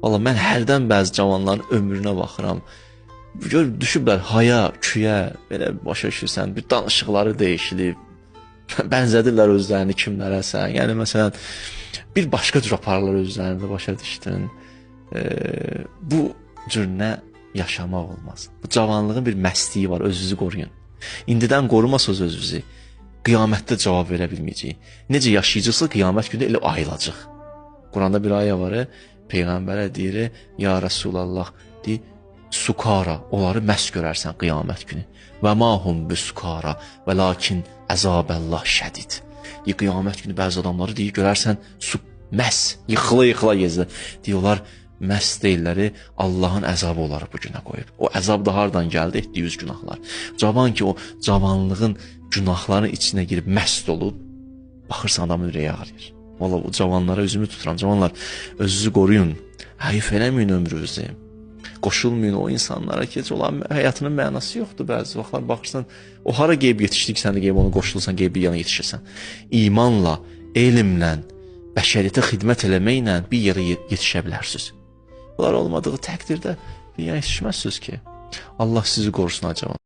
Valla mən hərdən bəzi cavanların ömrünə baxıram. Gör, düşüblər haya, küyə, belə başa düşürsən, bir danışıqları dəyişilib. Bənzədirlər özlərini kimlərəsə. Yəni, məsələn, bir başqa cür aparırlar özlərini də başa düşdün. Bu cür nə yaşamaq olmaz. Bu cavanlığın bir məstliyi var, özünüzü qoruyun. İndidən qorumasınız özünüzü, qiyamətdə cavab verə bilməyəcəyik. Necə yaşayacaqsa qiyamət günü elə ayılacaq. Quranda bir ayə var, Peyğəmbərə deyir, ya Rasulallah, deyir, sukara, onları məst görərsən qiyamət günü. Və mahum bi sukara, və lakin əzabəllah şədid. Deyir, qiyamət günü bəzi adamları deyir, görərsən məst, yıxıla gezir. Deyir, onlar məst deyilləri, Allahın əzabı onları bu günə qoyub. O əzab da hardan gəldi, etdiyi yüz günahlar. Cavan ki, o cavanlığın günahların içinə girib məst olub, baxırsan adamın ürəyi ağrıyır. Valla bu cavanlara üzümü tuturam. Cavanlar, özünüzü qoruyun. Həyif eləməyin ömrünüzü. Qoşulmayın o insanlara ki, olan həyatının mənası yoxdur bəzi vaxtlar. Baxırsan, o hara qeyb yetişdik, sən də qeyb onu qoşulursan, qeyb bir yana yetişirsən. İmanla, elmlə, bəşəriyyətə xidmət eləməklə bir yerə yetişə bilərsiniz. Bunlar olmadığı təqdirdə bir yana yetişməzsiniz ki. Allah sizi qorusun cavan.